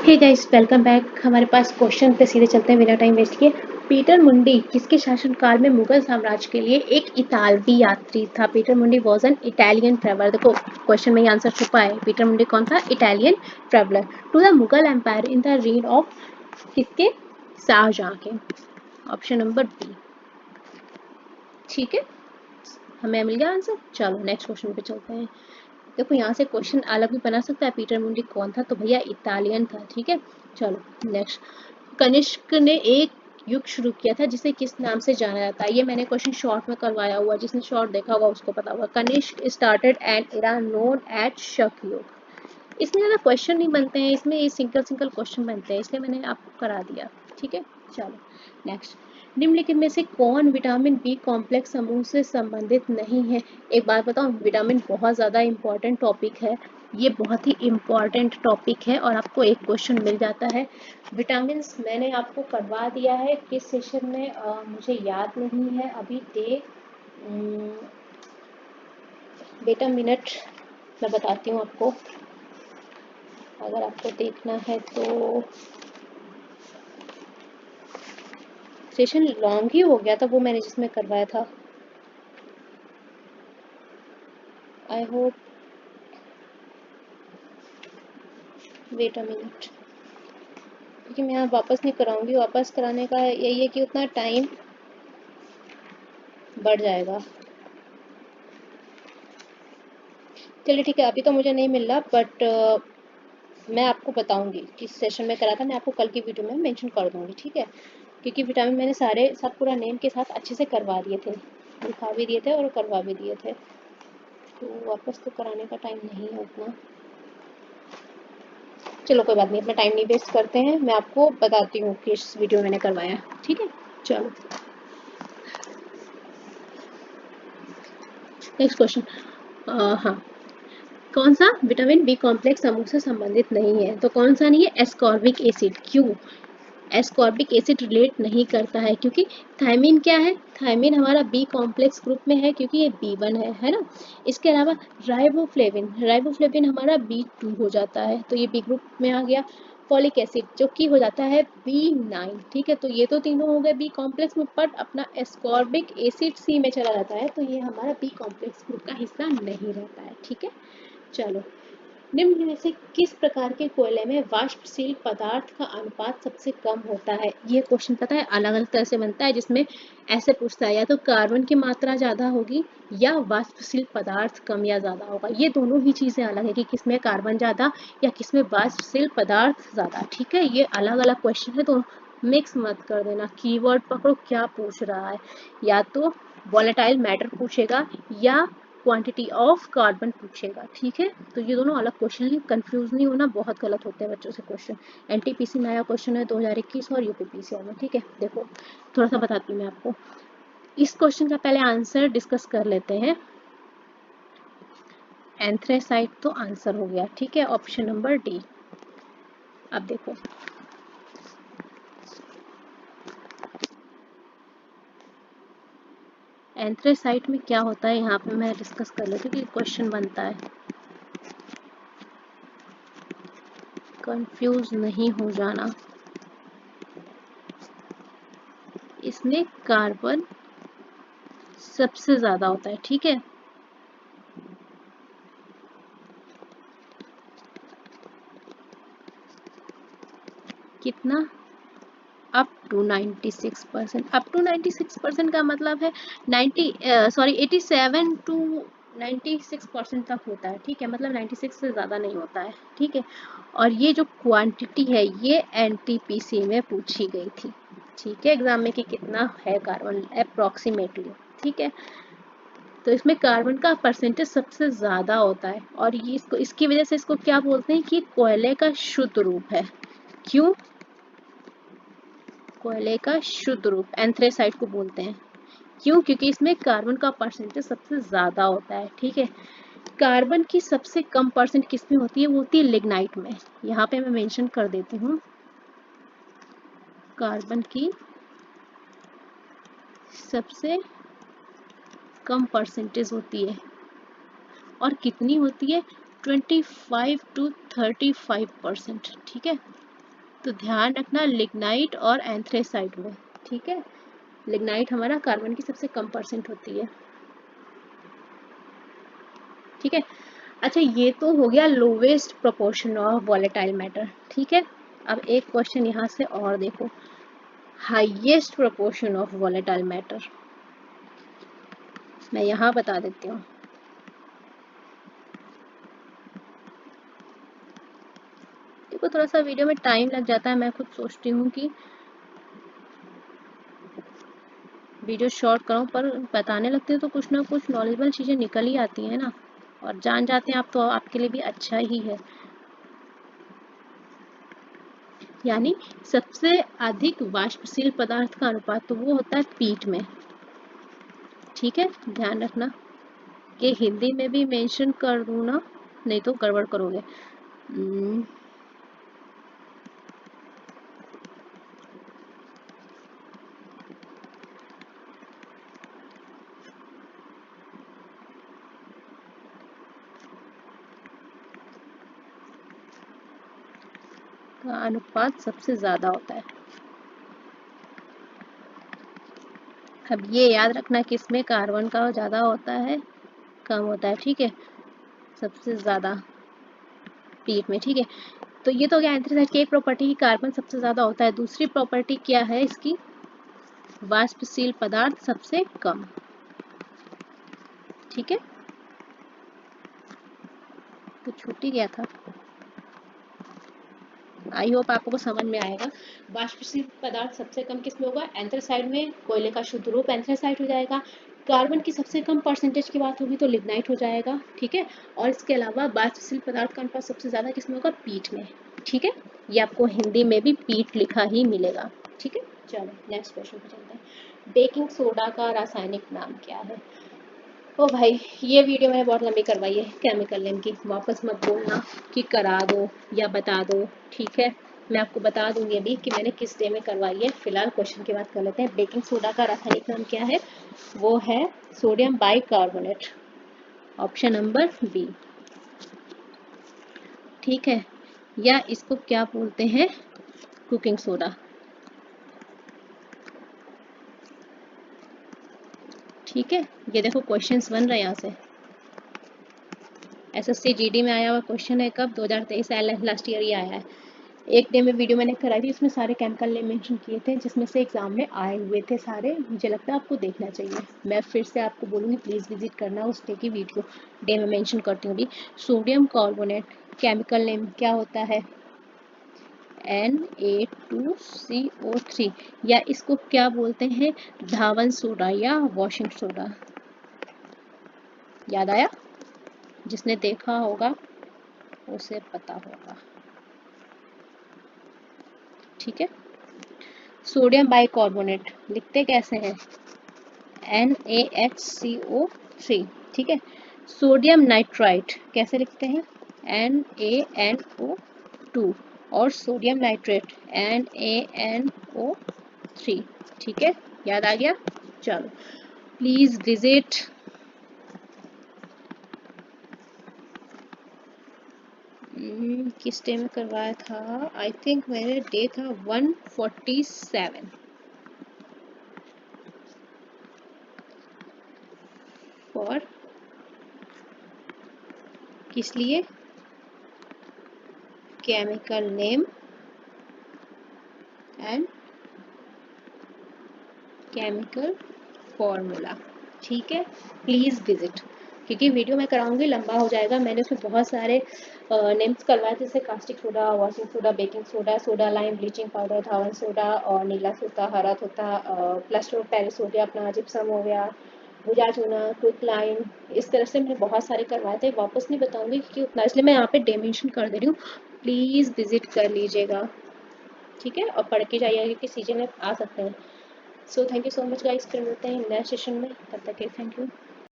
Hey guys, welcome back. हमारे पास question पे सीधे चलते हैं बिना टाइम वेस्ट किए। पीटर मुंडी किसके शासनकाल में मुगल साम्राज्य के लिए एक इतालवी यात्री था? Peter Mundy was an Italian traveller. देखो क्वेश्चन में ही आंसर छुपा है। पीटर मुंडी कौन था? Italian traveller to the Mughal empire in the reign of किसके? शाहजहां के। Option number B. ठीक है, हमें मिल गया आंसर। चलो नेक्स्ट क्वेश्चन पे चलते हैं। देखो यहाँ से क्वेश्चन अलग भी बना सकता है। पीटर मुंडी कौन था? तो भैया इटालियन था। ठीक है, चलो नेक्स्ट। कनिष्क ने एक युग शुरू किया था जिसे किस नाम से जाना जाता है? ये मैंने क्वेश्चन शॉर्ट में करवाया हुआ, जिसने शॉर्ट देखा होगा उसको पता होगा। Kanishka started an era known at Shaka Yuga. इसमें ज़्यादा क्वेश्चन नहीं बनते हैं, इसमें ये सिंगल सिंगल क्वेश्चन बनते हैं, इसलिए मैंने आपको करा दिया। ठीक है, चलो नेक्स्ट। निम्नलिखित में से कौन विटामिन बी कॉम्प्लेक्स समूह से संबंधित नहीं है? एक बात बताऊं, विटामिन बहुत ज़्यादा इम्पॉर्टेंट टॉपिक है। ये बहुत ही इम्पॉर्टेंट टॉपिक है और आपको एक क्वेश्चन मिल जाता है। विटामिन मैंने आपको करवा दिया है किस सेशन में, मुझे याद नहीं है अभी। बेटा मिनट मैं बताती हूँ आपको, अगर आपको देखना है तो। सेशन लॉन्ग ही हो गया था वो, मैंने जिसमें करवाया था। I hope, wait a minute, क्योंकि मैं यहाँ वापस नहीं कराऊंगी। वापस कराने का यही है कि उतना टाइम बढ़ जाएगा। चलिए ठीक है, अभी तो मुझे नहीं मिल रहा, बट मैं आपको बताऊंगी किस सेशन में करा था। मैं आपको कल की वीडियो में मेंशन कर दूंगी। ठीक है, क्योंकि विटामिन मैंने सारे सब पूरा नेम के साथ अच्छे से करवा दिए थे, लिखा भी दिए थे और करवा भी दिए थे, तो वापस तो कराने का टाइम नहीं है उतना। चलो कोई बात नहीं, अपना टाइम नहीं वेस्ट करते हैं, मैं आपको बताती हूँ किस वीडियो में मैंने करवाया। ठीक है, चलो नेक्स्ट क्वेश्चन। हाँ, कौन सा विटामिन बी कॉम्प्लेक्स समूह से संबंधित नहीं है? तो कौन सा नहीं है? Ascorbic acid. क्यों एस्कॉर्बिक एसिड रिलेट नहीं करता है? क्योंकि थायमिन क्या है? थायमिन हमारा बी कॉम्प्लेक्स ग्रुप में है, क्योंकि ये B1 है ना। इसके अलावा राइबोफ्लेविन, राइबोफ्लेविन हमारा B2 हो जाता है, तो ये बी ग्रुप में आ गया। फॉलिक एसिड जो कि हो जाता है B9। ठीक है, तो ये तो तीनों हो गए बी कॉम्प्लेक्स में, बट अपना एस्कॉर्बिक एसिड C में चला जाता है, तो ये हमारा बी कॉम्प्लेक्स ग्रुप का हिस्सा नहीं रहता है। ठीक है, चलो। निम्न में से किस प्रकार के कोयले में वाष्पशील पदार्थ का अनुपात सबसे कम होता है? ये क्वेश्चन पता है अलग अलग तरह से बनता है, जिसमें ऐसे पूछता है या तो कार्बन की मात्रा ज्यादा होगी या वाष्पशील पदार्थ कम या ज्यादा होगा। ये दोनों ही चीजें अलग है कि किसमें कार्बन ज्यादा या किसमें वाष्पशील पदार्थ ज्यादा। ठीक है, ये अलग अलग क्वेश्चन है, तो मिक्स मत कर देना। कीवर्ड पकड़ो क्या पूछ रहा है, या तो वॉलेटाइल मैटर पूछेगा या क्वांटिटी ऑफ कार्बन पूछेगा। ठीक है, तो ये दोनों अलग क्वेश्चन है, कंफ्यूज नहीं होना, बहुत गलत होते हैं बच्चों से क्वेश्चन। एनटीपीसी में आया क्वेश्चन है 2021 और यूपीपीसीआर में। ठीक है, देखो थोड़ा सा बताती हूँ मैं आपको। इस क्वेश्चन का पहले आंसर डिस्कस कर लेते हैं। एंथ्रेसाइट तो आंसर हो गया। ठीक है, ऑप्शन नंबर डी। अब देखो एंथ्रेसाइट में क्या होता है, यहाँ पे मैं डिस्कस कर लेती हूँ कि क्वेश्चन बनता है, कंफ्यूज नहीं हो जाना। इसमें कार्बन सबसे ज्यादा होता है। ठीक है, कितना? Up to 96%। अप टू 96% का मतलब है 87 टू 96% तक होता है। ठीक है, मतलब 96 से ज़्यादा नहीं होता है। ठीक है, और ये जो क्वांटिटी है ये एनटीपीसी में पूछी गई थी। ठीक है, एग्जाम में कि कितना है कार्बन अप्रोक्सीमेटली। ठीक है, तो इसमें कार्बन का परसेंटेज सबसे ज़्यादा होता है, और ये इसको इसकी वजह से इसको क्या बोलते हैं कि कोयले का शुद्ध रूप है। क्यों? कोयले का शुद्ध रूप एंथ्रेसाइट को बोलते हैं। क्यों? क्योंकि इसमें कार्बन का परसेंटेज सबसे ज्यादा होता है। ठीक है, कार्बन की सबसे कम परसेंट किसमें होती है? वो होती है लिग्नाइट में। यहाँ पे मैं मेंशन कर देती हूँ, कार्बन की सबसे कम परसेंटेज होती है, और कितनी होती है? 25 to 35%। ठीक है, तो ध्यान रखना लिग्नाइट और एंथ्रेसाइट में, ठीक है। लिग्नाइट हमारा कार्बन की सबसे कम परसेंट होती है, ठीक है। अच्छा, ये तो हो गया lowest proportion of volatile matter, ठीक है। अब एक क्वेश्चन यहाँ से और देखो, highest proportion of volatile matter, मैं यहाँ बता देती हूँ। देखो थोड़ा सा वीडियो में टाइम लग जाता है, मैं खुद सोचती हूँ कि वीडियो शॉर्ट करूँ, पर बताने लगती हूँ तो कुछ ना कुछ नॉलेजेबल चीज़ें निकल ही आती हैं ना, और जान जाते हैं आप तो आपके लिए भी अच्छा ही है। यानी सबसे अधिक वाष्पशील पदार्थ का अनुपात तो वो होता है पीठ में, ठीक है। ध्यान रखना कि हिंदी में भी मेंशन कर दूँ ना, नहीं तो गड़बड़ करोगे। का अनुपात सबसे ज्यादा होता है। अब ये याद रखना कि इसमें कार्बन का ज्यादा होता है कम होता है, ठीक है। सबसे ज्यादा पीठ में, ठीक है। तो ये तो हो गया एंथ्रेसाइट की एक प्रॉपर्टी की कार्बन सबसे ज्यादा होता है। दूसरी प्रॉपर्टी क्या है इसकी, वाष्पशील पदार्थ सबसे कम, ठीक है। तो छूट ही गया था, आई होप आपको समझ में आएगा। वाष्पशील पदार्थ सबसे कम किसमें होगा, एंथ्रेसाइट में। कोयले का शुद्ध रूप एंथ्रेसाइट हो जाएगा। कार्बन की सबसे कम परसेंटेज की बात होगी तो लिग्नाइट हो जाएगा, ठीक है। और इसके अलावा वाष्पशील पदार्थ का अनुपात सबसे ज्यादा किसमें होगा, पीठ में, ठीक है। ये आपको हिंदी में भी पीठ लिखा ही मिलेगा, ठीक है। चलो नेक्स्ट क्वेश्चन पे चलते हैं। बेकिंग सोडा का रासायनिक नाम क्या है। ओ भाई, ये वीडियो मैंने बहुत लंबी करवाई है केमिकल नेम की, वापस मत बोलना कि करा दो या बता दो, ठीक है। मैं आपको बता दूंगी अभी कि मैंने किस डे में करवाई है। फिलहाल क्वेश्चन की बात कर लेते हैं। बेकिंग सोडा का रासायनिक नाम क्या है, वो है sodium bicarbonate, option number B, ठीक है। या इसको क्या बोलते हैं, कुकिंग सोडा, ठीक है। ये देखो क्वेश्चंस बन रहे हैं यहाँ से, एसएससी जीडी में आया हुआ क्वेश्चन है, कब 2023 लास्ट ईयर ही आया है। एक डे में वीडियो मैंने कराई थी, उसमें सारे केमिकल नेम मेंशन किए थे जिसमें से एग्जाम में आए हुए थे सारे। मुझे लगता है आपको देखना चाहिए। मैं फिर से आपको बोलूँगी प्लीज़ विजिट करना उस डे की वीडियो, डे में मेंशन करती हूँ अभी। सोडियम कार्बोनेट केमिकल नेम क्या होता है, Na2CO3, या इसको क्या बोलते हैं, धावन सोडा या वॉशिंग सोडा। याद आया, जिसने देखा होगा उसे पता होगा, ठीक है। सोडियम बाइकार्बोनेट लिखते कैसे हैं, NaHCO3, ठीक है। सोडियम नाइट्राइट कैसे लिखते हैं, NaNO2, और सोडियम नाइट्रेट NaNO3, ठीक है। याद आ गया। चलो प्लीज विजिट। किस डे में करवाया था, आई थिंक मेरे डे था 147 फॉर, किस लिए, chemical name and chemical formula, ठीक है। प्लीज़ विजिट, क्योंकि वीडियो मैं कराऊंगी लंबा हो जाएगा। मैंने उसमें बहुत सारे नेम्स करवाए जैसे caustic soda, washing soda, baking soda, soda lime, bleaching powder, धावन सोडा और नीला सोडा, हरा सोडा, प्लास्टर पेरिस हो गया, अपना जिप्सम हो गया, भुजा चूना, क्विक लाइन, इस तरह से मैंने बहुत सारे करवाए थे। वापस नहीं बताऊंगी क्योंकि उतना, इसलिए मैं यहाँ पे डेमेंशन कर दे रही हूँ। प्लीज़ विजिट कर लीजिएगा, ठीक है। और पढ़ के जाइएगा क्योंकि सीजन में आ सकते हैं। So thank you so much guys, फिर मिलते हैं नेक्स्ट सेशन में, तब तक के थैंक यू।